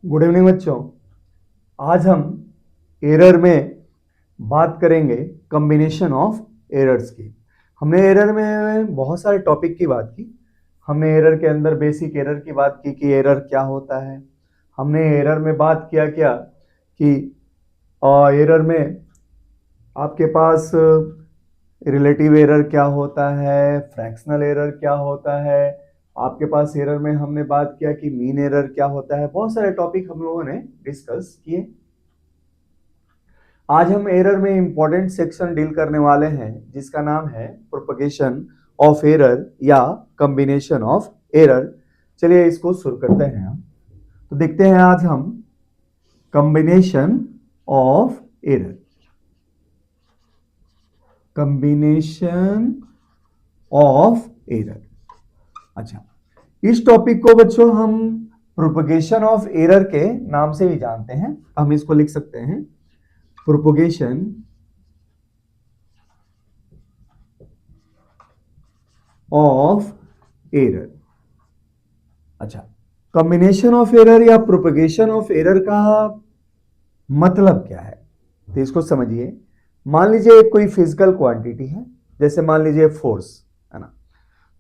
Good evening बच्चों। आज हम एरर में बात करेंगे कॉम्बिनेशन ऑफ एरर्स की। हमने एरर में बहुत सारे टॉपिक की बात की। हमने एरर के अंदर बेसिक एरर की बात की कि एरर क्या होता है। हमने एरर में बात किया क्या कि एरर में आपके पास रिलेटिव एरर क्या होता है, फ्रैक्शनल एरर क्या होता है। आपके पास एरर में हमने बात किया कि मीन एरर क्या होता है। बहुत सारे टॉपिक हम लोगों ने डिस्कस किए। आज हम एरर में इंपॉर्टेंट सेक्शन डील करने वाले हैं जिसका नाम है प्रोपगेशन ऑफ एरर या कॉम्बिनेशन ऑफ एरर। चलिए इसको शुरू करते हैं हम। तो देखते हैं आज हम combination of error. Combination of error. अच्छा, इस टॉपिक को बच्चों हम प्रोपगेशन ऑफ एरर के नाम से भी जानते हैं। हम इसको लिख सकते हैं प्रोपगेशन ऑफ एरर। अच्छा, कॉम्बिनेशन ऑफ एरर या प्रोपगेशन ऑफ एरर का मतलब क्या है तो इसको समझिए। मान लीजिए कोई फिजिकल क्वांटिटी है, जैसे मान लीजिए फोर्स है ना।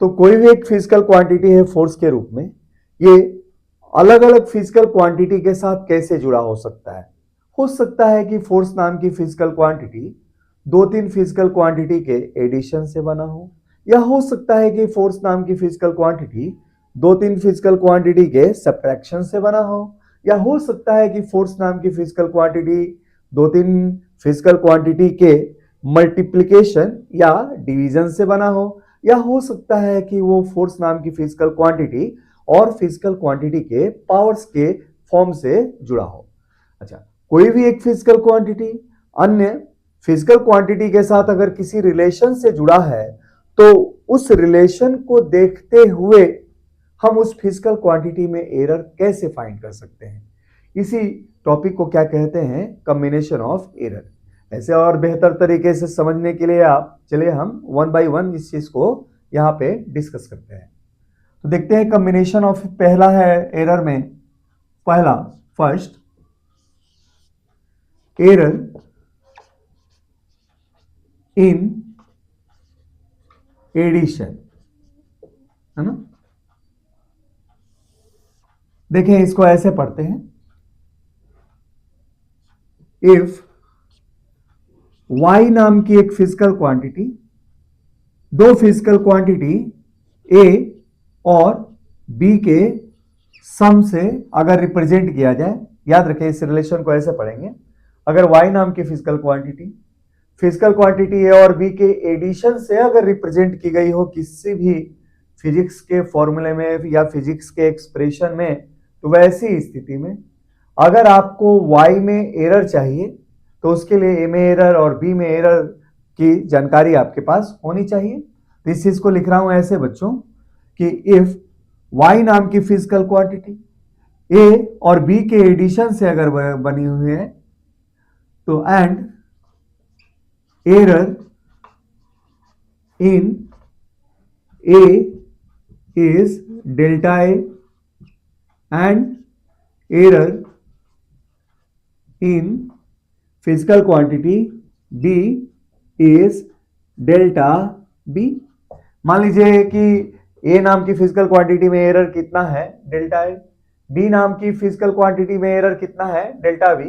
तो कोई भी एक फिजिकल क्वांटिटी है फोर्स के रूप में, ये अलग अलग फिजिकल क्वांटिटी के साथ कैसे जुड़ा हो सकता है। हो सकता है कि फोर्स नाम की फिजिकल क्वांटिटी दो तीन फिजिकल क्वांटिटी के एडिशन से बना हो, या हो सकता है कि फोर्स नाम की फिजिकल क्वांटिटी दो तीन फिजिकल क्वांटिटी के सब्ट्रैक्शन से बना हो, या हो सकता है कि फोर्स नाम की फिजिकल क्वांटिटी दो तीन फिजिकल क्वांटिटी के मल्टीप्लिकेशन या डिवीजन से बना हो, या हो सकता है कि वो फोर्स नाम की फिजिकल क्वांटिटी और फिजिकल क्वांटिटी के पावर्स के फॉर्म से जुड़ा हो। अच्छा, कोई भी एक फिजिकल क्वांटिटी अन्य फिजिकल क्वांटिटी के साथ अगर किसी रिलेशन से जुड़ा है तो उस रिलेशन को देखते हुए हम उस फिजिकल क्वांटिटी में एरर कैसे फाइंड कर सकते हैं। इसी टॉपिक को क्या कहते हैं, कॉम्बिनेशन ऑफ एरर। ऐसे और बेहतर तरीके से समझने के लिए आप चलिए हम वन बाय वन इस चीज को यहाँ पे डिस्कस करते हैं। तो देखते हैं कॉम्बिनेशन ऑफ, पहला है एरर में, पहला फर्स्ट एरर इन एडिशन, है ना। देखें इसको ऐसे पढ़ते हैं, इफ y नाम की एक फिजिकल क्वांटिटी दो फिजिकल क्वांटिटी a और b के सम से अगर रिप्रेजेंट किया जाए, याद रखें इस रिलेशन को ऐसे पढ़ेंगे। अगर y नाम की फिजिकल क्वांटिटी a और b के एडिशन से अगर रिप्रेजेंट की गई हो किसी भी फिजिक्स के फॉर्मूले में या फिजिक्स के एक्सप्रेशन में, तो वैसी स्थिति में अगर आपको y में एरर चाहिए तो उसके लिए a में एरर और b में एरर की जानकारी आपके पास होनी चाहिए। तो इस चीज को लिख रहा हूं ऐसे बच्चों कि इफ y नाम की फिजिकल क्वांटिटी a और b के एडिशन से अगर बनी हुई है तो and error in a is delta a and error in physical quantity b is delta b। मान लीजिए कि a नाम की फिजिकल क्वांटिटी में एरर कितना है, डेल्टा ए। b नाम की फिजिकल क्वांटिटी में एरर कितना है, डेल्टा b।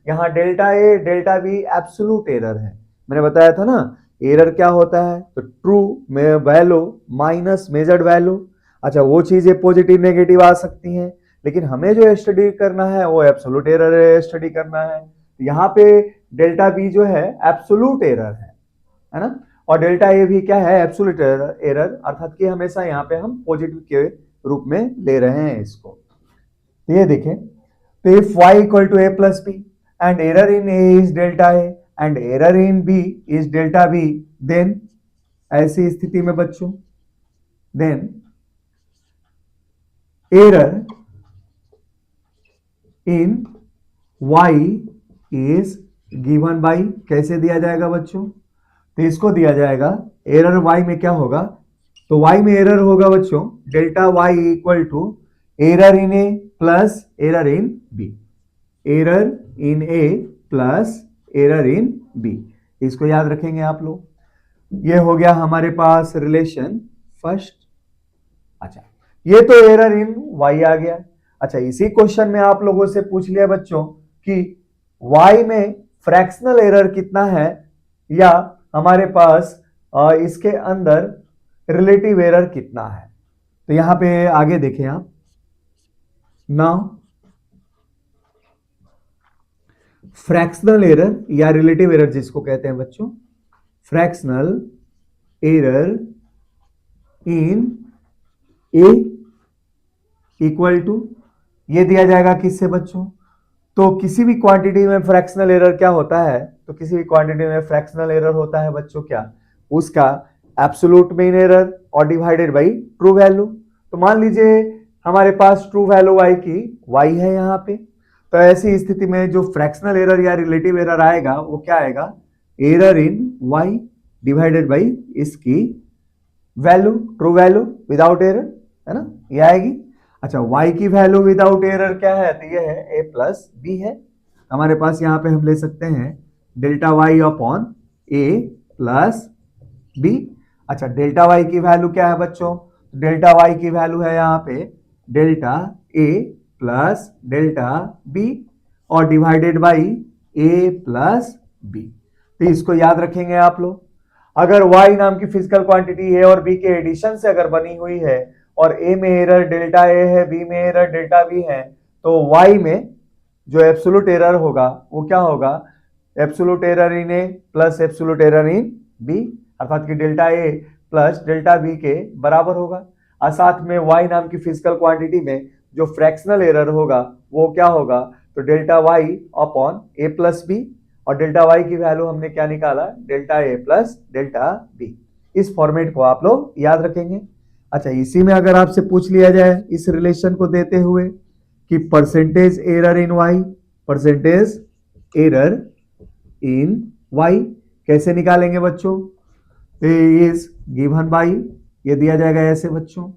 यहाँ delta A delta B absolute error है। मैंने बताया था ना एरर क्या होता है, तो ट्रू में वैल्यू माइनस मेजर्ड वैल्यू। अच्छा, वो चीजें पॉजिटिव नेगेटिव आ सकती हैं, लेकिन हमें जो स्टडी करना है वो एब्सोल्यूट एरर स्टडी करना है। यहाँ पे डेल्टा बी जो है एब्सोल्यूट एरर है ना, और डेल्टा ए भी क्या है, एब्सोल्यूट एरर, अर्थात कि हमेशा यहाँ पे हम पॉजिटिव के रूप में ले रहे हैं इसको। तो ये देखें, तो if y equal to a plus B and error in a is delta A and error in b is delta b, then ऐसी स्थिति में बच्चों then error in y is given by, कैसे दिया जाएगा बच्चों, तो इसको दिया जाएगा एरर y में क्या होगा, तो y में एरर होगा बच्चों delta y equal to error in A plus error in B, error in A plus error in B, इसको याद रखेंगे आप लोग। ये हो गया हमारे पास रिलेशन फर्स्ट। अच्छा, ये तो एरर इन वाई आ गया। अच्छा, इसी क्वेश्चन में आप लोगों से पूछ लिया बच्चों कि वाई में फ्रैक्शनल एरर कितना है, या हमारे पास इसके अंदर रिलेटिव एरर कितना है। तो यहां पे आगे देखें आप, नाउ फ्रैक्शनल एरर या रिलेटिव एरर जिसको कहते हैं बच्चों, fractional error in A equal to, ये दिया जाएगा किससे बच्चों, तो किसी भी क्वांटिटी में फ्रैक्शनल एरर क्या होता है, तो किसी भी क्वांटिटी में फ्रैक्शनल एरर होता है बच्चों क्या, उसका एब्सोल्यूट मीन एरर और डिवाइडेड बाई ट्रू वैल्यू। तो मान लीजिए हमारे पास ट्रू वैल्यू y की y है यहाँ पे, तो ऐसी स्थिति में जो फ्रैक्शनल एरर या रिलेटिव एरर आएगा वो क्या आएगा, error in y divided by इसकी value, true value without error, है ना, ये आएगी। अच्छा, y की वैल्यू विदाउट एरर क्या है, तो ये है a प्लस बी है। हमारे पास यहाँ पे हम ले सकते हैं delta y upon a plus B. अच्छा, डेल्टा y की वैल्यू क्या है बच्चों, डेल्टा y की वैल्यू है यहाँ पे delta a plus delta b और divided by a plus b। तो इसको याद रखेंगे आप लोग। अगर y नाम की फिजिकल क्वांटिटी a और b के एडिशन से अगर बनी हुई है और a में एरर डेल्टा a है, b में एरर डेल्टा b है, तो y में जो एब्सोल्यूट एरर होगा वो क्या होगा, absolute error in a plus absolute error in b, अर्थात कि delta a plus delta b के बराबर होगा। और साथ में y नाम की फिजिकल क्वांटिटी में जो फ्रैक्शनल एरर होगा वो क्या होगा, तो delta y upon a plus B, और डेल्टा y की वैल्यू हमने क्या निकाला, delta a plus delta b। इस फॉर्मेट को आप लोग याद रखेंगे। अच्छा, इसी में अगर आपसे पूछ लिया जाए इस रिलेशन को देते हुए कि percentage error in y, percentage error in y कैसे निकालेंगे बच्चों, इज गिवन बाई, ये दिया जाएगा ऐसे बच्चों।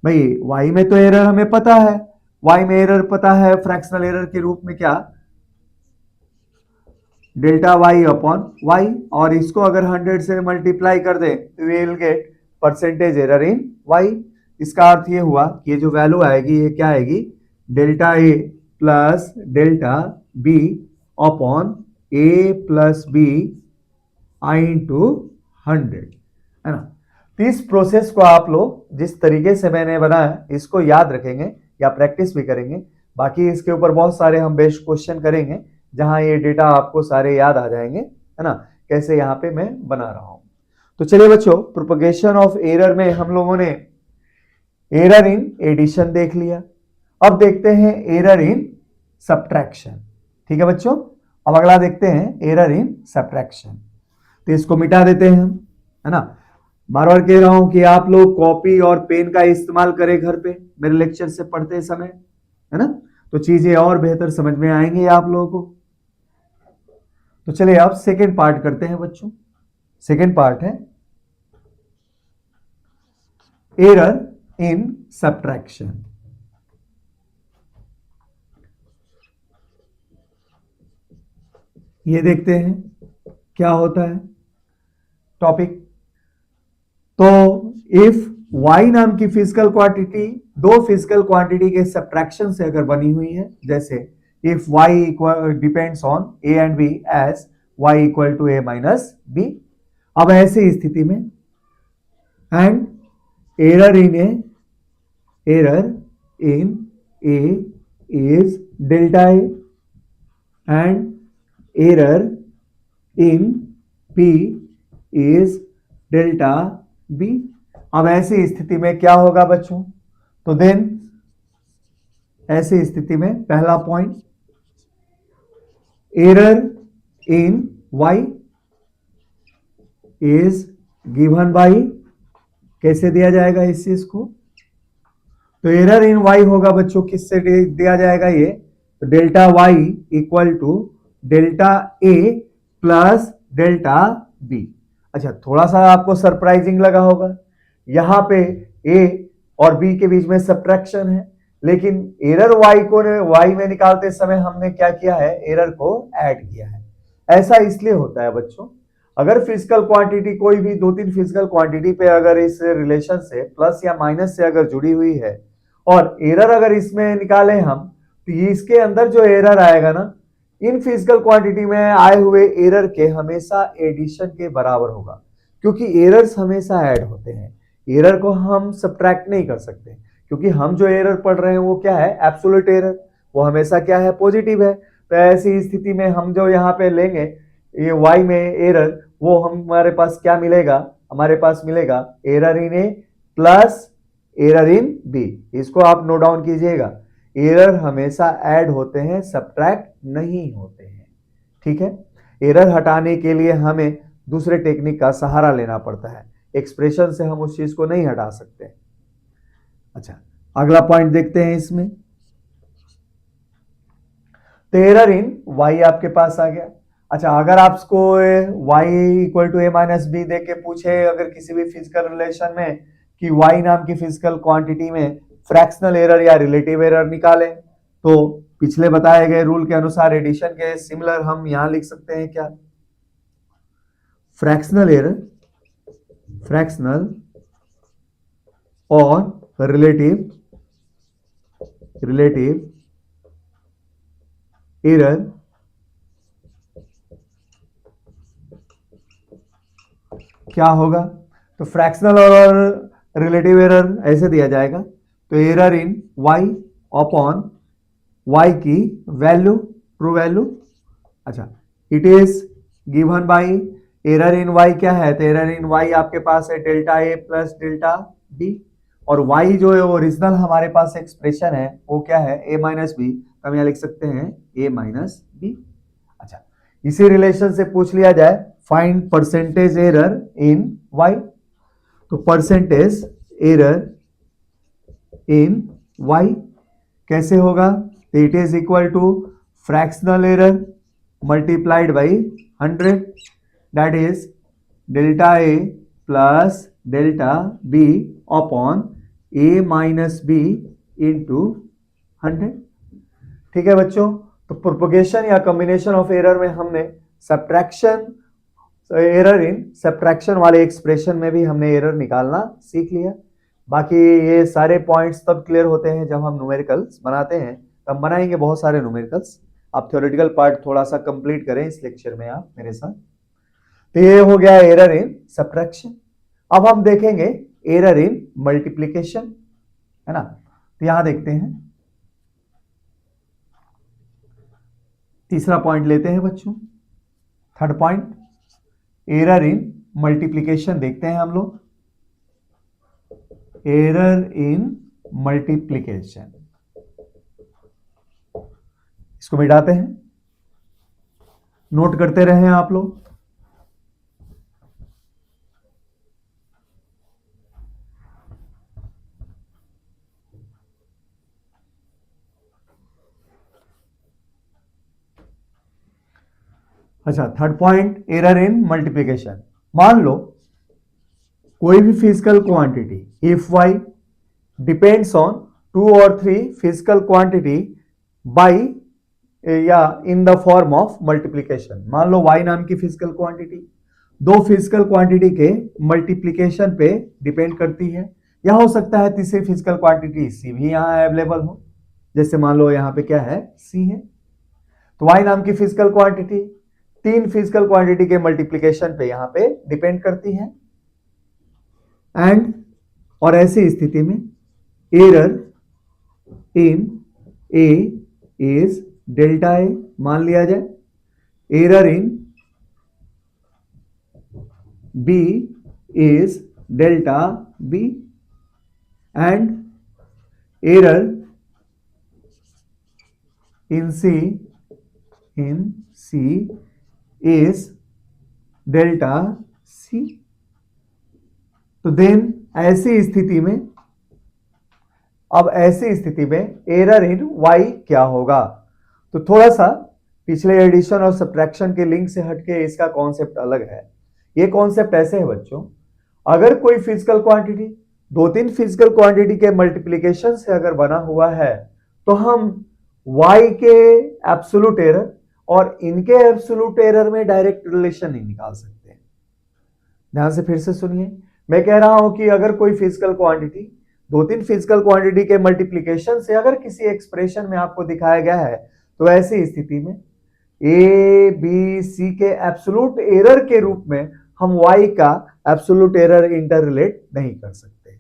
भाई y में तो एरर हमें पता है, y में एरर पता है फ्रैक्शनल एरर के रूप में क्या, डेल्टा y अपॉन y, और इसको अगर 100 से मल्टीप्लाई कर दे तो we will get percentage error in y। इसका अर्थ ये हुआ कि ये जो वैल्यू आएगी ये क्या आएगी, delta a plus delta b upon a plus b I into 100, है ना। तो इस प्रोसेस को आप लोग जिस तरीके से मैंने बनाया इसको याद रखेंगे या प्रैक्टिस भी करेंगे। बाकी इसके ऊपर बहुत सारे हम बेस्ट क्वेश्चन करेंगे जहां ये डेटा आपको सारे याद आ जाएंगे, है ना, कैसे यहाँ पे मैं बना रहा हूं। तो चलिए बच्चों, प्रोपगेशन ऑफ एरर में हम लोगों ने एरर इन एडिशन देख लिया। अब देखते हैं एरर इन सब्ट्रैक्शन। ठीक है बच्चों, अब अगला देखते हैं एरर इन सब्ट्रैक्शन। तो इसको मिटा देते हैं हम, है ना। बार बार कह रहा हूं कि आप लोग कॉपी और पेन का इस्तेमाल करें घर पे मेरे लेक्चर से पढ़ते समय, है ना, तो चीजें और बेहतर समझ में आएंगी आप लोगों को। तो चलिए अब सेकेंड पार्ट करते हैं बच्चों। सेकेंड पार्ट है एरर इन सब्ट्रैक्शन। ये देखते हैं क्या होता है टॉपिक। तो इफ y नाम की फिजिकल क्वांटिटी दो फिजिकल क्वांटिटी के सब्ट्रैक्शन से अगर बनी हुई है, जैसे if y depends on a and b as y equal to a minus b, अब ऐसी स्थिति में and error in a is delta a and error in p is delta b। अब ऐसी स्थिति में क्या होगा बच्चों, तो देन ऐसी स्थिति में पहला point, error in y is given by, कैसे दिया जाएगा इस चीज को, तो एरर इन y होगा बच्चों किससे दिया जाएगा ये, तो delta y equal to delta a plus delta b। अच्छा, थोड़ा सा आपको सरप्राइजिंग लगा होगा, यहां पे a और b के बीच में सब्ट्रैक्शन है, लेकिन एरर y में निकालते समय हमने क्या किया है, एरर को ऐड किया है। ऐसा इसलिए होता है बच्चों, अगर फिजिकल क्वांटिटी कोई भी 2-3 फिजिकल क्वांटिटी पे अगर इस रिलेशन से प्लस या माइनस से अगर जुड़ी हुई है और एरर अगर इसमें निकाले हम, तो इसके अंदर जो एरर आएगा ना, इन फिजिकल क्वांटिटी में आए हुए एरर के हमेशा एडिशन के बराबर होगा, क्योंकि एरर्स हमेशा ऐड होते हैं। एरर को हम सब्ट्रैक्ट नहीं कर सकते, क्योंकि हम जो एरर पढ़ रहे हैं वो क्या है, एब्सोल्यूट एरर, वो हमेशा क्या है, पॉजिटिव है। तो ऐसी स्थिति में हम जो यहाँ पे लेंगे ये y में एरर, वो हमारे पास क्या मिलेगा, हमारे पास मिलेगा error in A plus error in B. इसको आप नोट डाउन कीजिएगा, एरर हमेशा ऐड होते हैं, सब्ट्रैक्ट नहीं होते हैं। ठीक है, एरर हटाने के लिए हमें दूसरे टेक्निक का सहारा लेना पड़ता है, एक्सप्रेशन से हम उस चीज को नहीं हटा सकते। अच्छा, अगला पॉइंट देखते हैं इसमें। तो एरर इन y आपके पास आ गया। अच्छा, अगर आपको y equal to a minus b दे के पूछे अगर किसी भी फिजिकल रिलेशन में कि y नाम की फिजिकल क्वांटिटी में फ्रैक्शनल एरर या रिलेटिव एरर निकालें, तो पिछले बताए गए रूल के अनुसार एडिशन के सिमिलर हम यहां लिख सकते हैं क्या, फ्रैक्शनल एरर, फ्रैक्शनल और रिलेटिव एरर क्या होगा। तो फ्रैक्शनल और रिलेटिव एरर ऐसे दिया जाएगा, तो error in y upon y की वैल्यू, ट्रू वैल्यू। अच्छा, it is given by error in y क्या है, तो एरर इन y आपके पास है delta a plus delta b, और y जो है ओरिजिनल हमारे पास एक्सप्रेशन है वो क्या है, a माइनस बी, हम यहाँ लिख सकते हैं a माइनस बी। अच्छा, इसी रिलेशन से पूछ लिया जाए find percentage error in y, तो परसेंटेज एरर इन y कैसे होगा, तो it is equal to fractional error multiplied by 100, that is delta a plus delta b upon a minus B into 100। ठीक है बच्चों, तो प्रोपोगेशन या कॉम्बिनेशन ऑफ एरर में हमने सब्ट्रैक्शन, एरर इन सब्ट्रैक्शन वाले एक्सप्रेशन में भी हमने एरर निकालना सीख लिया। बाकी ये सारे पॉइंट्स तब क्लियर होते हैं जब हम न्यूमेरिकल्स बनाते हैं, तब बनाएंगे बहुत सारे न्यूमेरिकल्स। आप थ्योरेटिकल पार्ट थोड़ा सा कंप्लीट करें इस लेक्चर में आप मेरे साथ। तो ये हो गया एरर इन सब्ट्रैक्शन। अब हम देखेंगे एरर इन मल्टीप्लिकेशन, है ना। तो यहां देखते हैं, तीसरा पॉइंट लेते हैं बच्चों, third point error in multiplication देखते हैं हम लोग। एरर इन मल्टीप्लिकेशन, इसको मिटाते हैं, नोट करते रहे आप लोग। अच्छा, third point error in multiplication. मान लो कोई भी physical quantity if y depends on 2 और 3 फिजिकल क्वांटिटी बाई या in the form of multiplication. मान लो y नाम की फिजिकल क्वांटिटी दो फिजिकल क्वांटिटी के मल्टीप्लिकेशन पे डिपेंड करती है, या हो सकता है तीसरी फिजिकल क्वांटिटी c भी यहां अवेलेबल हो, जैसे मान लो यहां पे क्या है, c है। तो y नाम की फिजिकल क्वांटिटी 3 फिजिकल क्वांटिटी के मल्टीप्लिकेशन पे यहां पे डिपेंड करती है, एंड और ऐसी स्थिति में error in a is delta a मान लिया जाए, error in b is delta b, and error in c is delta c। तो देन ऐसी स्थिति में, अब ऐसी स्थिति में एरर इन y क्या होगा। तो थोड़ा सा पिछले एडिशन और सब्ट्रैक्शन के लिंक से हटके इसका कॉन्सेप्ट अलग है। ये कॉन्सेप्ट ऐसे है बच्चों, अगर कोई फिजिकल क्वांटिटी दो तीन फिजिकल क्वांटिटी के मल्टीप्लीकेशन से अगर बना हुआ है तो हम y के एब्सोल्यूट एरर और इनके एब्सोल्यूट एरर में डायरेक्ट रिलेशन नहीं निकाल सकते हैं। ध्यान से फिर से सुनिए, मैं कह रहा हूं कि अगर कोई फिजिकल क्वांटिटी दो तीन फिजिकल क्वांटिटी के मल्टीप्लीकेशन से अगर किसी एक्सप्रेशन में आपको दिखाया गया है तो ऐसी स्थिति में ए बी सी के एब्सोल्यूट एरर के रूप में हम y का एब्सोल्यूट एरर इंटर रिलेट नहीं कर सकते।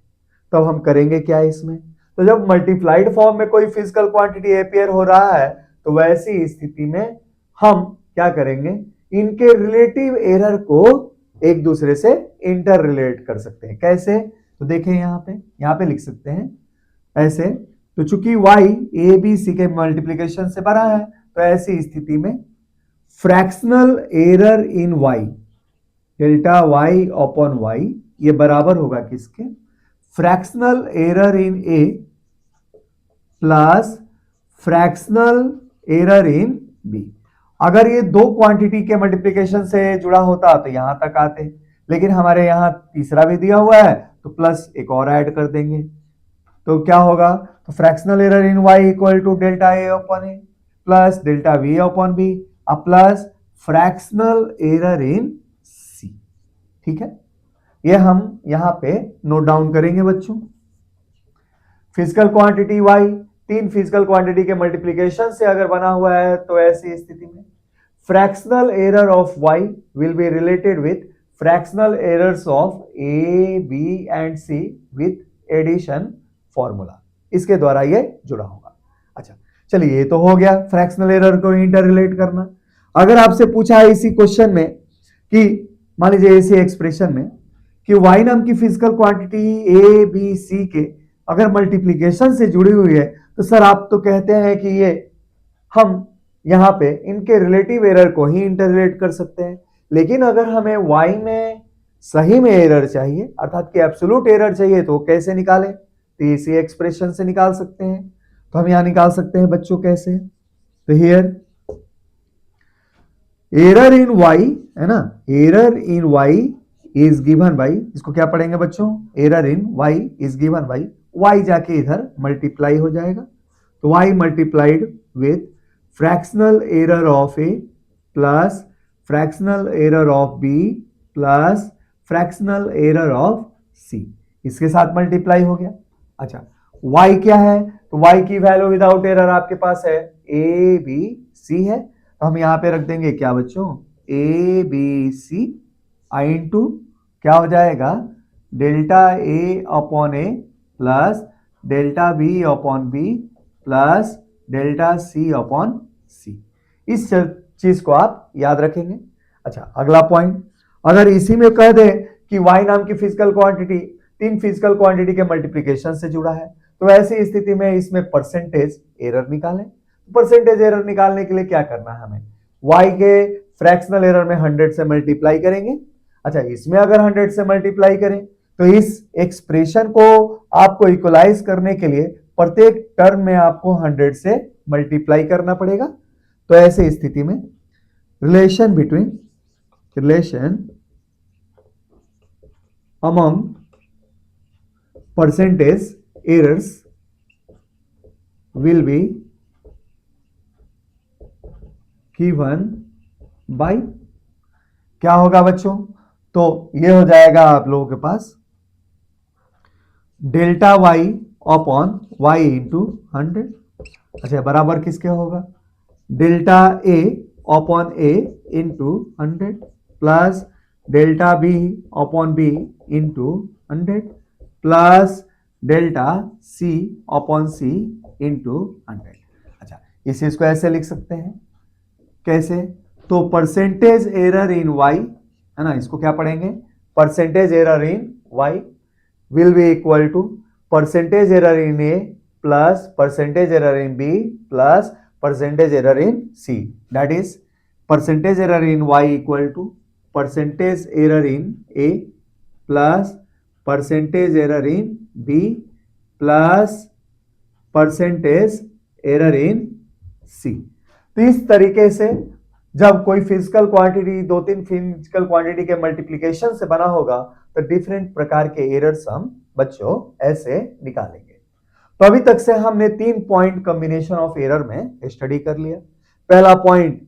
तब हम करेंगे क्या इसमें? तो जब मल्टीप्लाइड फॉर्म में कोई फिजिकल क्वांटिटी अपेयर हो रहा है तो वैसी स्थिति में हम क्या करेंगे, इनके रिलेटिव एरर को एक दूसरे से इंटर रिलेट कर सकते हैं। कैसे? तो देखें यहां पे लिख सकते हैं ऐसे। तो चूंकि y ए बी सी के मल्टीप्लीकेशन से बना है तो ऐसी स्थिति में fractional error in y delta y upon y ये बराबर होगा किसके? Fractional error in a plus fractional error in b। अगर ये दो क्वांटिटी के मल्टीप्लिकेशन से जुड़ा होता तो यहां तक आते, लेकिन हमारे यहां तीसरा भी दिया हुआ है तो प्लस एक और ऐड कर देंगे तो क्या होगा? तो fractional error in y equal to delta a upon a plus delta v upon b plus fractional error in c। ठीक है, ये हम यहां पे नोट डाउन करेंगे बच्चों। फिजिकल क्वांटिटी y तीन फिजिकल क्वांटिटी के मल्टीप्लिकेशन से अगर बना हुआ है तो ऐसी स्थिति में fractional error of y will be related with fractional errors of a b and c with addition formula, इसके द्वारा ये जुड़ा होगा। अच्छा चलिए, ये तो हो गया फ्रैक्शनल एरर को इंटर रिलेट करना। अगर आपसे पूछा है इसी क्वेश्चन में कि मान लीजिए इसी एक्सप्रेशन में कि y नाम की physical quantity a b c के अगर मल्टीप्लिकेशन से जुड़ी हुई है तो सर आप तो कहते हैं कि ये हम यहां पे इनके रिलेटिव एरर को ही इंटर रिलेट कर सकते हैं, लेकिन अगर हमें y में सही में एरर चाहिए अर्थात कि एब्सोल्यूट एरर चाहिए तो कैसे निकालें? तो इसी एक्सप्रेशन से निकाल सकते हैं। तो हम यहां निकाल सकते हैं बच्चों कैसे? तो हियर एरर इन y है ना, error in y is given by, इसको क्या पढ़ेंगे बच्चों? Error in y is given by y जाके इधर मल्टीप्लाई हो जाएगा तो y multiplied with fractional error of a plus fractional error of b plus fractional error of c, इसके साथ मल्टीप्लाई हो गया। अच्छा y क्या है? तो y की वैल्यू विदाउट एरर आपके पास है a b c है, तो हम यहां पे रख देंगे क्या बच्चों? a b c I into क्या हो जाएगा? Delta a upon a plus delta b upon b plus delta c upon c। इस चीज को आप याद रखेंगे। अच्छा अगला पॉइंट, अगर इसी में कह दे कि y नाम की फिजिकल क्वांटिटी तीन फिजिकल क्वांटिटी के मल्टीप्लिकेशन से जुड़ा है तो ऐसी स्थिति में इसमें परसेंटेज एरर निकालें। परसेंटेज एरर निकालने के लिए क्या करना है हमें? y के फ्रैक्शनल एरर में 100 से मल्टीप्लाई करेंगे। अच्छा इसमें अगर 100 से मल्टीप्लाई करें तो इस एक्सप्रेशन को आपको इक्वलाइज करने के लिए प्रत्येक टर्म में आपको 100 से मल्टीप्लाई करना पड़ेगा। तो ऐसे स्थिति में relation among percentage errors will be given by क्या होगा बच्चों? तो ये हो जाएगा आप लोगों के पास delta y upon y into 100। अच्छा बराबर किसके होगा? Delta a upon a into 100 plus delta b upon b into 100 plus delta c upon c into 100। अच्छा इस चीज को ऐसे लिख सकते हैं कैसे? तो परसेंटेज एरर इन y है ना, इसको क्या पढ़ेंगे? Percentage error in y will be equal to percentage error in A plus percentage error in B plus percentage error in C. That is percentage error in Y equal to percentage error in A plus percentage error in B plus percentage error in C. तो इस तरीके से जब कोई physical quantity दो तीन physical quantity के multiplication से बना होगा तो डिफरेंट प्रकार के एरर्स हम बच्चों ऐसे निकालेंगे। तो अभी तक से हमने 3 पॉइंट कॉम्बिनेशन ऑफ एरर में स्टडी कर लिया। पहला पॉइंट,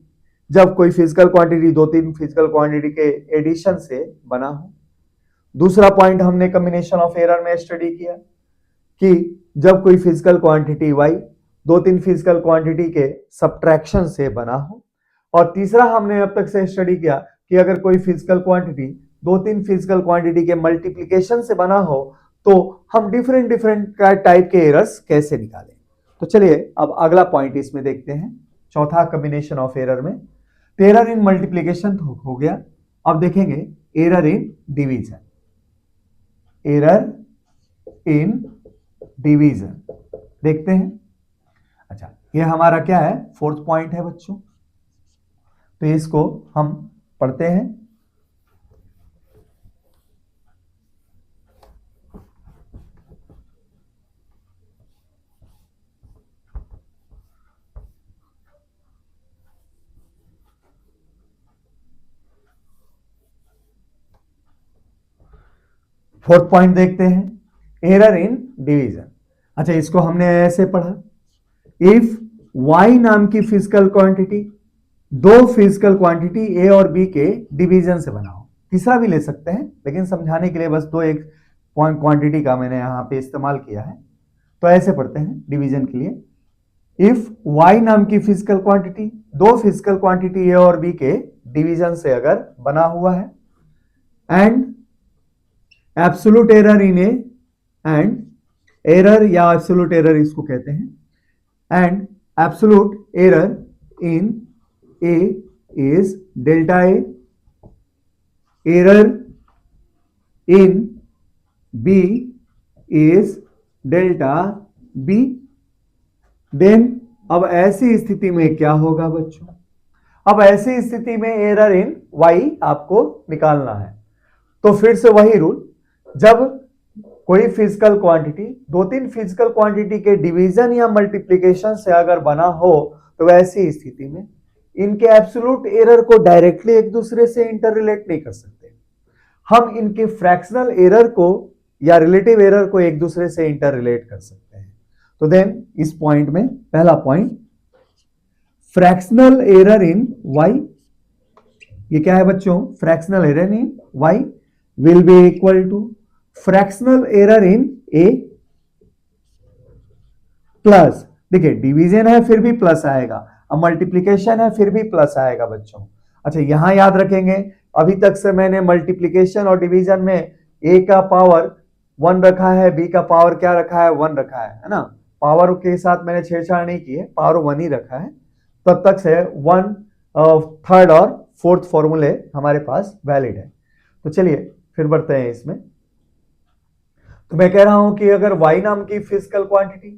जब कोई फिजिकल क्वांटिटी दो तीन फिजिकल क्वांटिटी के एडिशन से बना हो। दूसरा पॉइंट हमने कॉम्बिनेशन ऑफ एरर में स्टडी किया कि जब कोई फिजिकल क्वांटिटी y दो तीन फिजिकल क्वांटिटी के सब्ट्रैक्शन से बना हो। और तीसरा हमने अब तक से स्टडी किया कि अगर कोई फिजिकल क्वांटिटी दो तीन फिजिकल क्वांटिटी के मल्टीप्लिकेशन से बना हो तो हम डिफरेंट डिफरेंट टाइप के एरर्स कैसे निकालें। तो चलिए अब अगला पॉइंट इसमें देखते हैं, चौथा कॉम्बिनेशन ऑफ एरर में। एरर इन मल्टीप्लिकेशन हो गया। अब देखेंगे error in division. Error in division देखते हैं। अच्छा, ये हमारा क्या है, फोर्थ पॉइंट है बच्चों। तो इसको हम पढ़ते हैं। फोर्थ पॉइंट देखते हैं, एरर इन डिवीजन। अच्छा, इसको हमने ऐसे पढ़ा, इफ y नाम की फिजिकल क्वांटिटी दो फिजिकल क्वांटिटी a और b के डिवीजन से बना हो। तीसरा भी ले सकते हैं, लेकिन समझाने के लिए बस दो एक क्वांटिटी का मैंने यहां पे इस्तेमाल किया है। तो ऐसे पढ़ते हैं डिवीजन के लिए, इफ y नाम की फिजिकल क्वांटिटी दो फिजिकल क्वांटिटी a और b के डिवीजन से अगर बना हुआ है, and absolute error in A, and error या एब्सोल्यूट एरर इसको कहते हैं, and absolute error in A is delta A, error in B is delta B। Then अब ऐसी स्थिति में क्या होगा बच्चों, अब ऐसी स्थिति में एरर इन Y आपको निकालना है। तो फिर से वही रूल, जब कोई फिजिकल क्वांटिटी दो तीन फिजिकल क्वांटिटी के डिवीजन या मल्टीप्लिकेशन से अगर बना हो तो ऐसी स्थिति में इनके एब्सोल्यूट एरर को डायरेक्टली एक दूसरे से इंटर रिलेट नहीं कर सकते। हम इनके फ्रैक्शनल एरर को या रिलेटिव एरर को एक दूसरे से इंटर रिलेट कर सकते हैं। तो देन इस पॉइंट में पहला point, fractional error in y, ये क्या है बच्चों, fractional error in y will be equal to fractional error in a plus, देखिए डिवीजन है फिर भी प्लस आएगा, अब मल्टीप्लिकेशन है फिर भी प्लस आएगा बच्चों। अच्छा, यहां याद रखेंगे अभी तक से मैंने मल्टीप्लिकेशन और डिवीजन में a का पावर 1 रखा है, b का पावर क्या रखा है, 1 रखा है ना। पावर के साथ मैंने छेड़छाड़ नहीं की है, पावर 1 ही रखा है। तब तक से 1 थर्ड और फोर्थ फॉर्मूले हमारे पास वैलिड है। तो चलिए फिर बढ़ते हैं इसमें। तो मैं कह रहा हूं कि अगर y नाम की फिजिकल क्वांटिटी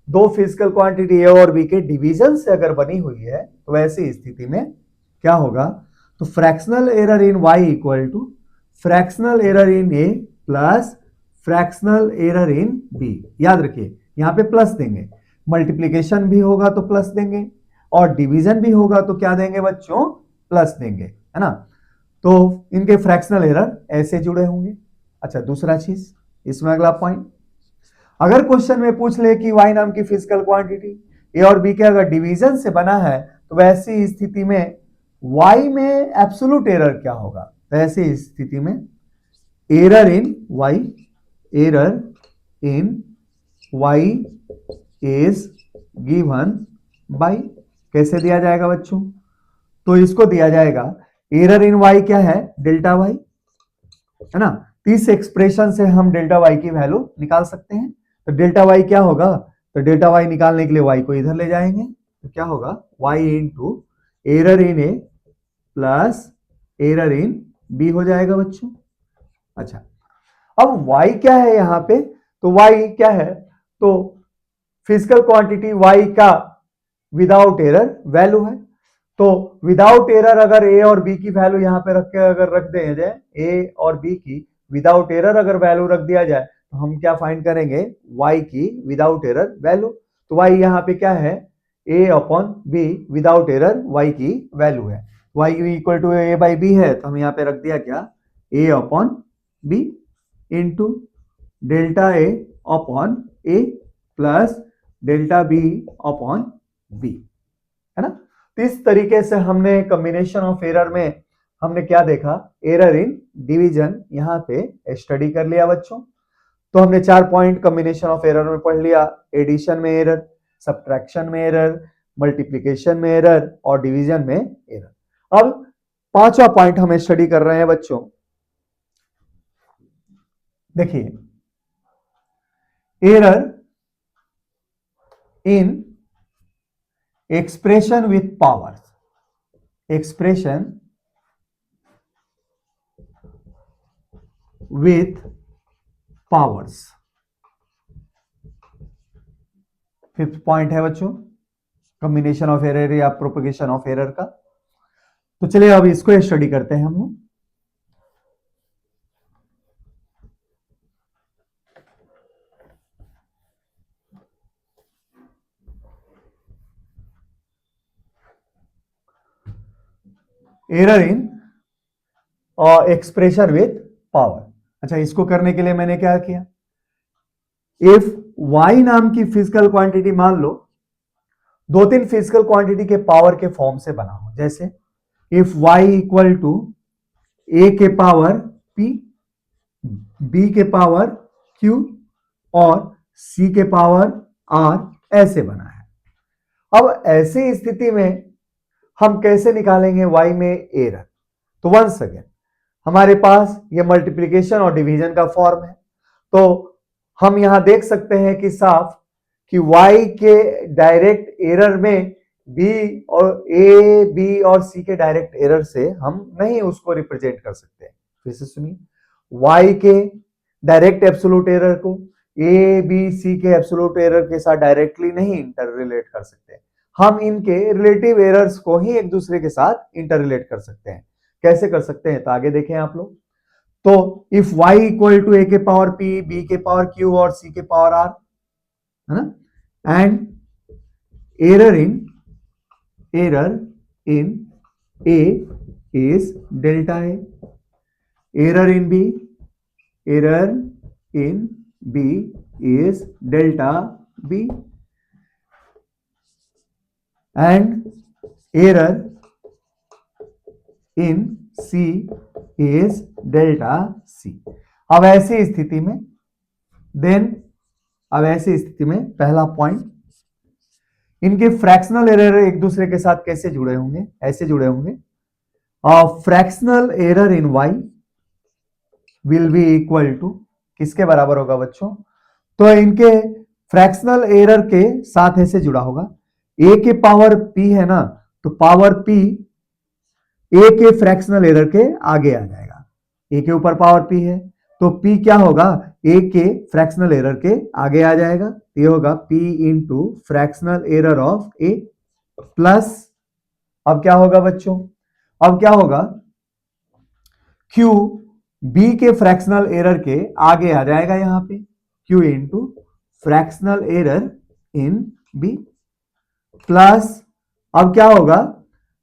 दो फिजिकल क्वांटिटी a और b के डिवीजन से अगर बनी हुई है तो ऐसी स्थिति में क्या होगा, तो fractional error in y equal to fractional error in a plus fractional error in b। याद रखिए यहां पे प्लस देंगे, मल्टीप्लिकेशन भी होगा तो प्लस देंगे और डिवीजन भी होगा तो क्या देंगे बच्चों, प्लस देंगे, है ना। तो इनके फ्रैक्शनल एरर ऐसे जुड़े होंगे। अच्छा, दूसरा चीज इसमें अगला पॉइंट, अगर क्वेश्चन में पूछ ले कि y नाम की फिजिकल क्वांटिटी a और b के अगर डिवीजन से बना है तो वैसी स्थिति में y में एब्सोल्यूट एरर क्या होगा, तो ऐसी स्थिति में error in y, error in y is given by, कैसे दिया जाएगा बच्चों, तो इसको दिया जाएगा एरर इन y क्या है, डेल्टा y, है ना। इस एक्सप्रेशन से हम डेल्टा y की वैल्यू निकाल सकते हैं। तो डेल्टा y क्या होगा, तो डेल्टा y निकालने के लिए y को इधर ले जाएंगे तो क्या होगा, y into error in A plus error in B हो जाएगा बच्चों। अच्छा, अब y क्या है यहां पे, तो y क्या है, तो फिजिकल क्वांटिटी y का विदाउट एरर वैल्यू है। तो विदाउट एरर अगर a और b की वैल्यू यहां पे रख के अगर रख दिया जाए, a और b की विदाउट एरर अगर वैल्यू रख दिया जाए तो हम क्या फाइंड करेंगे, y की विदाउट एरर वैल्यू। तो y यहां पे क्या है, a अपॉन b विदाउट एरर y की वैल्यू है। y equal to a by B है, तो हम यहाँ पे रख दिया क्या, a upon B into delta a upon a plus delta b upon b, है ना। तो इस तरीके से हमने कॉम्बिनेशन ऑफ एरर में हमने क्या देखा, एरर इन डिवीजन यहाँ पे स्टडी कर लिया बच्चों। तो हमने 4 पॉइंट कॉम्बिनेशन ऑफ एरर में पढ़ लिया, एडिशन में एरर, सब्ट्रैक्शन में एरर, मल्टीप्लिकेशन में एरर और डिवीजन में एरर। अब 5वां पॉइंट हम स्टडी कर रहे हैं बच्चों। देखिए, error in expression with powers, expression with powers, 5th point है बच्चों, कॉम्बिनेशन ऑफ एरर या प्रोपगेशन ऑफ एरर का। तो चलिए अब इसको स्टडी करते हैं हम लोग। Error in expression with power. अच्छा, इसको करने के लिए मैंने क्या किया, इफ y नाम की फिजिकल क्वांटिटी मान लो 2-3 फिजिकल क्वांटिटी के पावर के फॉर्म से बना हो, जैसे if y equal to a के पावर p, b के पावर q और c के पावर r, ऐसे बना है। अब ऐसी स्थिति में हम कैसे निकालेंगे y में एरर। तो वंस अगेन हमारे पास ये मल्टीप्लिकेशन और डिवीजन का फॉर्म है, तो हम यहां देख सकते हैं कि साफ कि y के डायरेक्ट एरर में b और a, b और c के डायरेक्ट एरर से हम नहीं उसको रिप्रेजेंट कर सकते। फिर से सुनिए, y के डायरेक्ट एब्सोल्यूट एरर को a, b, c के एब्सोल्यूट एरर के साथ डायरेक्टली नहीं इंटर रिलेट कर सकते, हम इनके रिलेटिव एरर्स को ही एक दूसरे के साथ इंटर रिलेट कर सकते हैं। कैसे कर सकते हैं, तो आगे देखें आप लोग। तो if y equal to a के पावर p, b के पावर q और c के पावर r, है ना, and error in a is delta a, error in b is delta b, and error in c is delta c। अब ऐसी स्थिति में पहला पॉइंट, इनके फ्रैक्शनल एरर एक दूसरे के साथ कैसे जुड़े होंगे, ऐसे जुड़े होंगे, fractional error in y will be equal to, किसके बराबर होगा बच्चों, तो इनके फ्रैक्शनल एरर के साथ ऐसे जुड़ा होगा, a के पावर p है ना, तो पावर p a के फ्रैक्शनल एरर के आगे आ जाएगा, a के ऊपर पावर p है तो p क्या होगा, a के फ्रैक्शनल एरर के आगे आ जाएगा, ये होगा p into fractional error of a plus, अब क्या होगा बच्चों, अब क्या होगा, q b के फ्रैक्शनल एरर के आगे आ जाएगा, यहां पे q into fractional error in b plus, अब क्या होगा,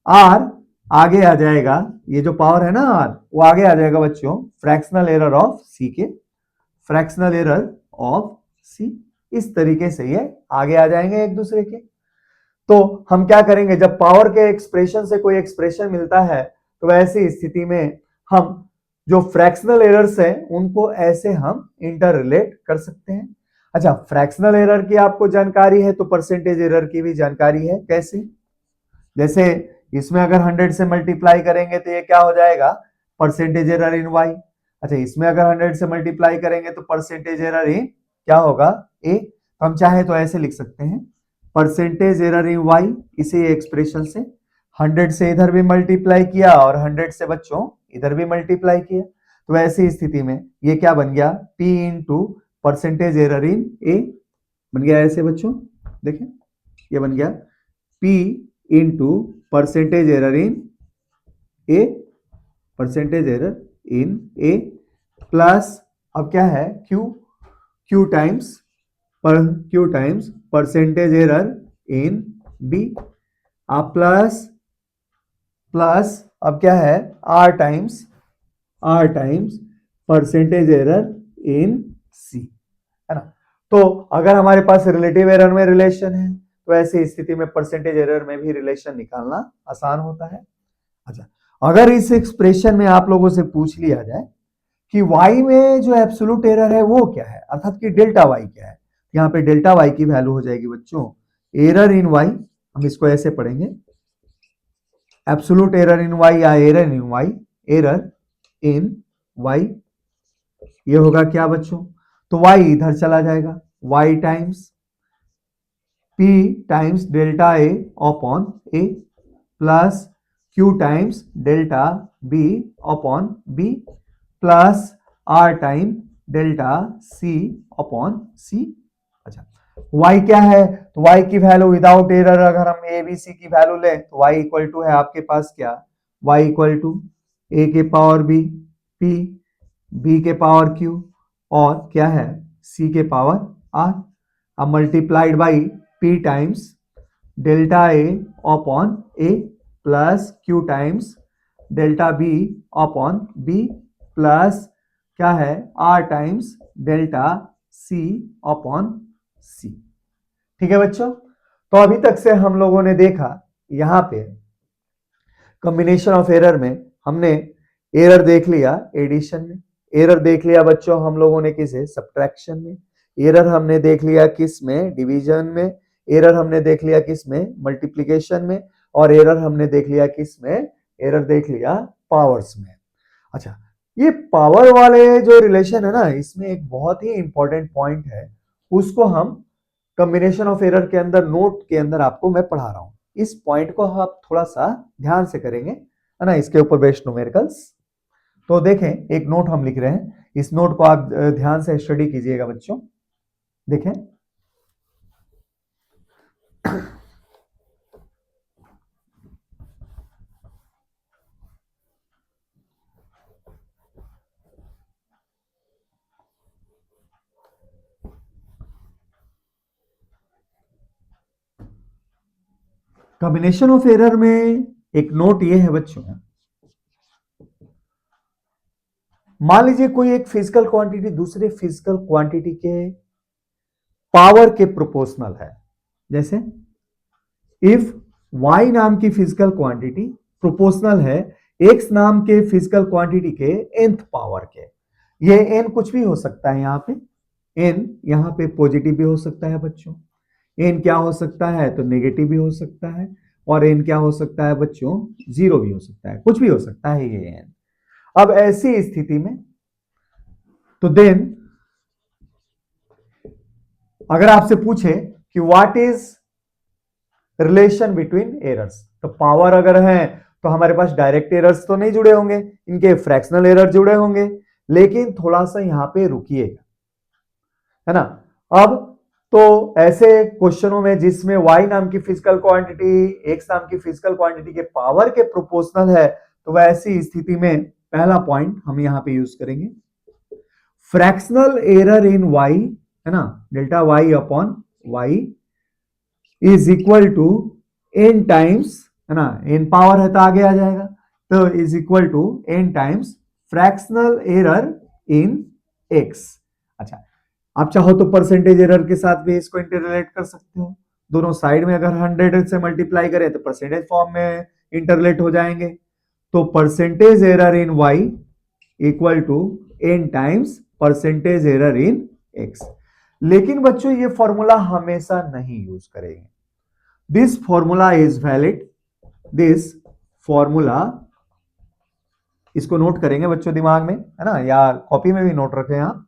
r आगे आ जाएगा, ये जो पावर है ना r, वो आगे आ जाएगा बच्चों फ्रैक्शनल एरर ऑफ c के, फ्रैक्शनल एरर ऑफ c, इस तरीके से ये आगे आ जाएंगे एक दूसरे के। तो हम क्या करेंगे, जब पावर के एक्सप्रेशन से कोई एक्सप्रेशन मिलता है तो ऐसी स्थिति में हम जो फ्रैक्शनल एरर्स हैं उनको ऐसे हम इंटर रिलेट कर सकते हैं। अच्छा, फ्रैक्शनल एरर की आपको जानकारी है तो परसेंटेज एरर की भी जानकारी है, कैसे, जैसे इसमें अगर 100 से मल्टीप्लाई करेंगे तो ये क्या हो जाएगा, परसेंटेज एरर इन y। अच्छा, इसमें अगर 100 से मल्टीप्लाई करेंगे तो परसेंटेज एरर इन क्या होगा, a। तो हम चाहे तो ऐसे लिख सकते हैं, परसेंटेज एरर इन y, इसी एक्सप्रेशन से 100 से इधर भी मल्टीप्लाई किया और 100 से बच्चों इधर भी मल्टीप्लाई किया, तो ऐसी स्थिति में ये क्या बन गया, p into percentage error in a बन गया, ऐसे बच्चों देखें, ये बन गया p into percentage error in a, percentage error in a plus, अब क्या है, q times percentage error in b, आप प्लस प्लस अब क्या है r times percentage error in C, है ना। तो अगर हमारे पास रिलेटिव एरर में रिलेशन है तो ऐसी स्थिति में परसेंटेज एरर में भी रिलेशन निकालना आसान होता है। अच्छा, अगर इस एक्सप्रेशन में आप लोगों से पूछ लिया जाए कि y में जो एब्सोल्यूट एरर है वो क्या है, अर्थात कि डेल्टा y क्या है, यहाँ पे डेल्टा y की वैल्यू हो जाएगी बच्चों एरर इन y, हम इसको ऐसे पढ़ेंगे एब्सोल्यूट एरर इन y या error in y, error in y, ये होगा क्या बच्चों, तो y इधर चला जाएगा, y times p times delta a upon a plus q times delta b upon b plus r time delta c upon c। अच्छा, y क्या है, तो y की वैल्यू विदाउट एरर अगर हम a b c की वैल्यू लें तो y इक्वल टू है आपके पास क्या, y इक्वल टू a के पावर b p b के पावर q और क्या है c के पावर r, अब multiplied by p times delta a upon a plus q times delta b upon b plus क्या है r times delta c upon c। ठीक है बच्चों, तो अभी तक से हम लोगों ने देखा यहां पे कॉम्बिनेशन ऑफ एरर में हमने एरर देख लिया एडिशन में, एरर देख लिया बच्चों हम लोगों ने किसे सब्ट्रैक्शन में, एरर हमने देख लिया किस में डिवीजन में, एरर हमने देख लिया किस में मल्टीप्लिकेशन में, और एरर हमने देख लिया किस में, एरर देख लिया पावर्स में। अच्छा, ये पावर वाले जो रिलेशन है ना, इसमें एक बहुत ही इंपॉर्टेंट पॉइंट है, उसको हम कॉम्बिनेशन ऑफ एरर के अंदर नोट के अंदर आपको मैं पढ़ा रहा हूं, इस पॉइंट को आप थोड़ा सा ध्यान से करेंगे, है ना, इसके ऊपर बेस्ड न्यूमेरिकल्स। तो देखें एक नोट हम लिख रहे हैं, इस नोट को आप ध्यान से स्टडी कीजिएगा बच्चों। देखें कॉम्बिनेशन ऑफ एरर में एक नोट ये है बच्चों, मान लीजिए कोई एक फिजिकल क्वांटिटी दूसरे फिजिकल क्वांटिटी के पावर के प्रोपोर्शनल है, जैसे इफ y नाम की फिजिकल क्वांटिटी प्रोपोर्शनल है x नाम के फिजिकल क्वांटिटी के nth पावर के, ये n कुछ भी हो सकता है, यहाँ पे n यहाँ पे पॉजिटिव भी हो सकता है बच्चों, n क्या हो सकता है तो नेगेटिव भी हो सकता है, और n क्या हो सकता है बच्चों जीरो भी हो सकता है, कुछ भी हो सकता है ये n। अब ऐसी स्थिति में तो देन अगर आपसे पूछे कि what is relation between errors, तो पावर अगर है तो हमारे पास डायरेक्ट एरर्स तो नहीं जुड़े होंगे, इनके फ्रैक्शनल एरर जुड़े होंगे, लेकिन थोड़ा सा यहां पे रुकिएगा, है ना। अब तो ऐसे क्वेश्चनों में जिसमें y नाम की फिजिकल क्वांटिटी x नाम की फिजिकल क्वांटिटी के पावर के प्रोपोर्शनल है, तो वैसी स्थिति में पहला पॉइंट हम यहां पे यूज करेंगे फ्रैक्शनल एरर इन y, है ना, delta y upon y is equal to n times, है ना, n पावर है तो आगे आ जाएगा, तो is equal to n times fractional error in x। अच्छा, आप चाहो तो परसेंटेज एरर के साथ भी इसको इंटरलेट कर सकते हो, दोनों साइड में अगर 100 से मल्टीप्लाई करें तो परसेंटेज फॉर्म में इंटरलेट हो जाएंगे, तो percentage error in y equal to n times percentage error in x। लेकिन बच्चों ये फॉर्मूला हमेशा नहीं यूज करेंगे, this formula is valid, this formula, इसको नोट करेंगे बच्चों दिमाग में, है ना, या कॉपी में भी नोट रखें आप,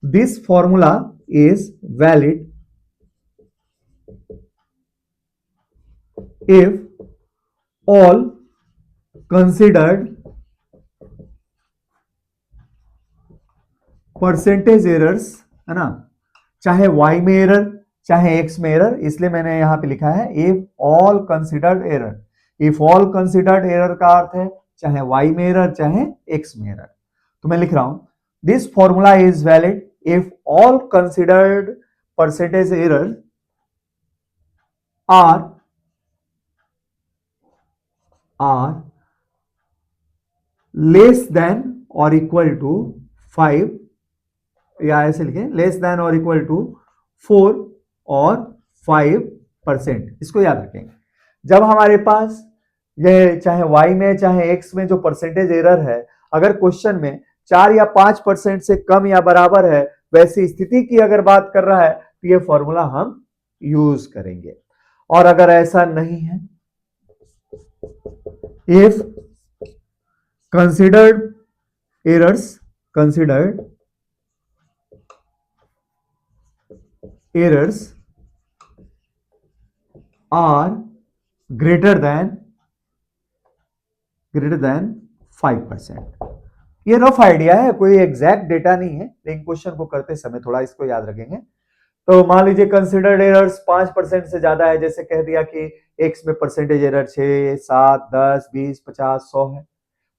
this formula is valid if all considered percentage errors, है ना, चाहे y में एरर चाहे x में एरर, इसलिए मैंने यहां पे लिखा है if all considered error, if all considered error का अर्थ है चाहे y में एरर चाहे x में एरर, तो मैं लिख रहा हूं this formula is valid if all considered percentage error are less than और इक्वल टू 5, या ऐसे लिखें लेस देन और इक्वल टू 4 और 5%। इसको याद रखेंगे। जब हमारे पास ये चाहे y में चाहे x में जो परसेंटेज एरर है, अगर क्वेश्चन में 4 या 5% से कम या बराबर है, वैसी स्थिति की अगर बात कर रहा है तो ये फॉर्मूला हम यूज करेंगे। और अगर ऐसा नहीं है, if considered errors are greater than 5%। ये रफ आइडिया है, कोई एग्जैक्ट डेटा नहीं है, लेकिन क्वेश्चन को करते समय थोड़ा इसको याद रखेंगे। तो मान लीजिए कंसिडर्ड एरर्स 5% से ज्यादा है, जैसे कह दिया कि x में परसेंटेज एरर 6, 7, 10, 20, 50, 100 है।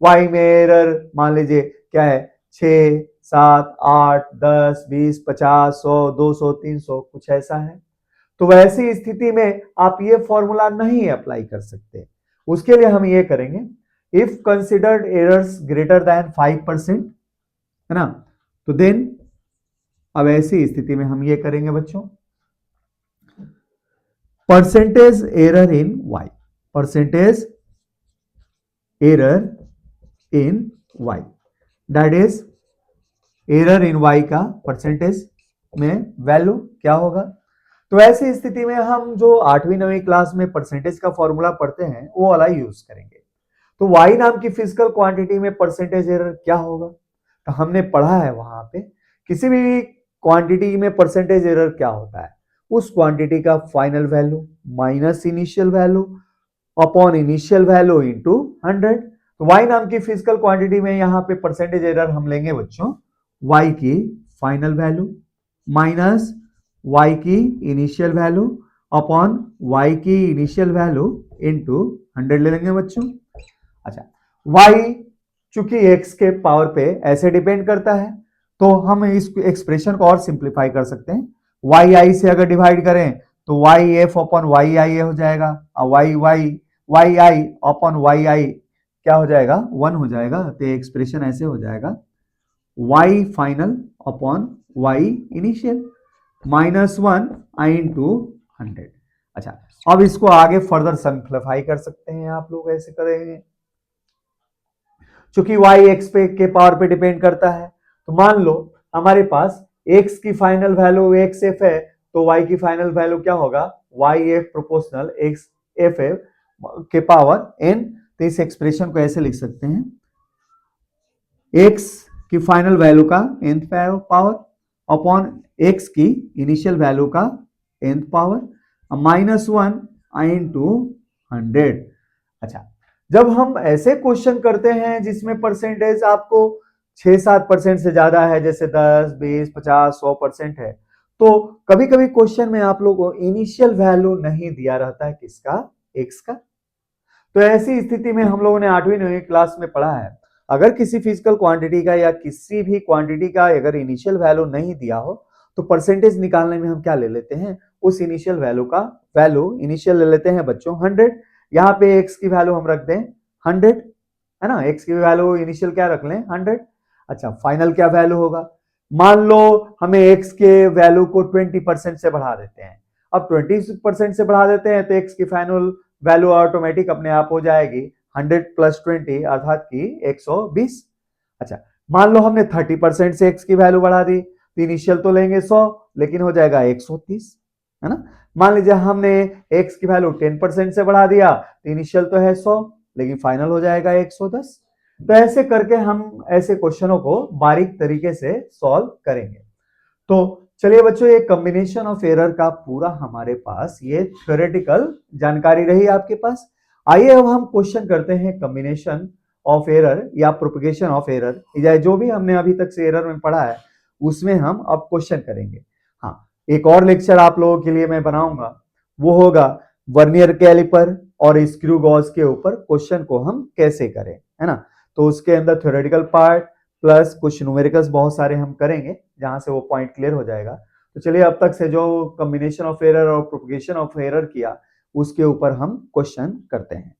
y में एरर मान लीजिए क्या है, 6, 7, 8, 10, 20, 50, 100, 200, 300, कुछ ऐसा है। तो वैसी स्थिति में आप ये फॉर्मूला नहीं अप्लाई कर सकते। उसके लिए हम ये करेंगे, if considered errors greater than 5%, है ना, तो देन अब ऐसी स्थिति में हम ये करेंगे बच्चों, percentage error in y, percentage error in y, that is error in y का परसेंटेज में वैल्यू क्या होगा। तो ऐसी स्थिति में हम जो 8वीं 9वीं क्लास में परसेंटेज का फॉर्मूला पढ़ते हैं वो वाला यूज करेंगे। तो y नाम की फिजिकल क्वांटिटी में परसेंटेज एरर क्या होगा, तो हमने पढ़ा है वहां पे किसी भी क्वांटिटी में परसेंटेज एरर क्या होता है, उस क्वांटिटी का final value minus initial value upon initial value into 100। तो y नाम की फिजिकल क्वांटिटी में यहाँ पे परसेंटेज एरर हम लेंगे बच्चों y की फाइनल वैल्यू माइनस y की इनिशियल वैल्यू अपॉन y की इनिशियल वैल्यू इनटू 100 ले लेंगे बच्चों। अच्छा, y चूंकि x के पावर पे ऐसे डिपेंड करता है, तो हम इस एक्सप्रेशन को और सिंप्लीफाई कर सकते हैं। y i से अगर डिवाइड करें तो y f upon y i हो जाएगा, और y i upon y i क्या हो जाएगा, 1 हो जाएगा। तो एक्सप्रेशन ऐसे हो जाएगा y final upon y initial minus 1 आई इंटू 100। अच्छा, अब इसको आगे फर्दर सिंप्लीफाई कर सकते हैं आप लोग, ऐसे करेंगे चूंकि y x पे के पावर पे डिपेंड करता है। तो मान लो हमारे पास x की फाइनल वैल्यू x f है, तो y की फाइनल वैल्यू क्या होगा, y f proportional x f के पावर n। तो इस एक्सप्रेशन को ऐसे लिख सकते हैं, x की फाइनल वैल्यू का nth पावर अपॉन x की इनिशियल वैल्यू का nth पावर माइनस 1 इंटू 100। अच्छा, जब हम ऐसे क्वेश्चन करते हैं जिसमें परसेंटेज आपको 6-7% से ज्यादा है, जैसे 10, 20, 50, 100% है, तो कभी कभी क्वेश्चन में आप लोगों को इनिशियल वैल्यू नहीं दिया रहता है, किसका, x का। तो ऐसी स्थिति में हम लोगों ने 8वीं 9वीं क्लास में पढ़ा है, अगर किसी फिजिकल क्वांटिटी का या किसी भी क्वांटिटी का अगर इनिशियल वैल्यू नहीं दिया हो, तो परसेंटेज निकालने में हम क्या ले लेते हैं, उस इनिशियल वैल्यू का वैल्यू इनिशियल ले लेते हैं बच्चों 100। यहाँ पे x की वैल्यू हम रख दें 100, है ना, x की वैल्यू इनिशियल क्या रख लें 100। अच्छा, फाइनल क्या वैल्यू होगा, मान लो हमें x के वैल्यू को 20% से बढ़ा देते हैं। अब 20% से बढ़ा देते हैं तो x की फाइनल वैल्यू ऑटोमेटिक अपने आप हो जाएगी 100 प्लस 20 अर्थात की 120। अच्छा, मान लो हमने 30% से x की वैल्यू बढ़ा दी, तो इनिशियल तो लेंगे 100 लेकिन हो जाएगा 130, है ना। मान लीजिए हमने x की वैल्यू 10% से बढ़ा दिया, तो इनिशियल तो है 100 लेकिन फाइनल हो जाएगा 110। तो ऐसे करके हम ऐसे क्वेश्चनों को बारीक तरीके से सॉल्व करेंगे। तो चलिए बच्चों, ये कॉम्बिनेशन ऑफ एरर का पूरा हमारे पास ये थ्योरेटिकल जानकारी रही आपके पास। आइए अब हम क्वेश्चन करते हैं कॉम्बिनेशन ऑफ एरर या प्रोपगेशन ऑफ एरर, या जो भी हमने अभी तक से एरर में पढ़ा है उसमें हम अब क्वेश्चन करेंगे। हाँ, एक और लेक्चर आप लोगों के लिए मैं बनाऊंगा, वो होगा वर्नियर कैलिपर और स्क्रू गॉज के ऊपर क्वेश्चन को हम कैसे करें, है ना। तो उसके अंदर थ्योरेटिकल पार्ट प्लस कुछ न्यूमेरिकल्स बहुत सारे हम करेंगे, जहां से वो पॉइंट क्लियर हो जाएगा। तो चलिए, अब तक से जो कॉम्बिनेशन ऑफ एरर और प्रोपगेशन ऑफ एरर किया, उसके ऊपर हम क्वेश्चन करते हैं।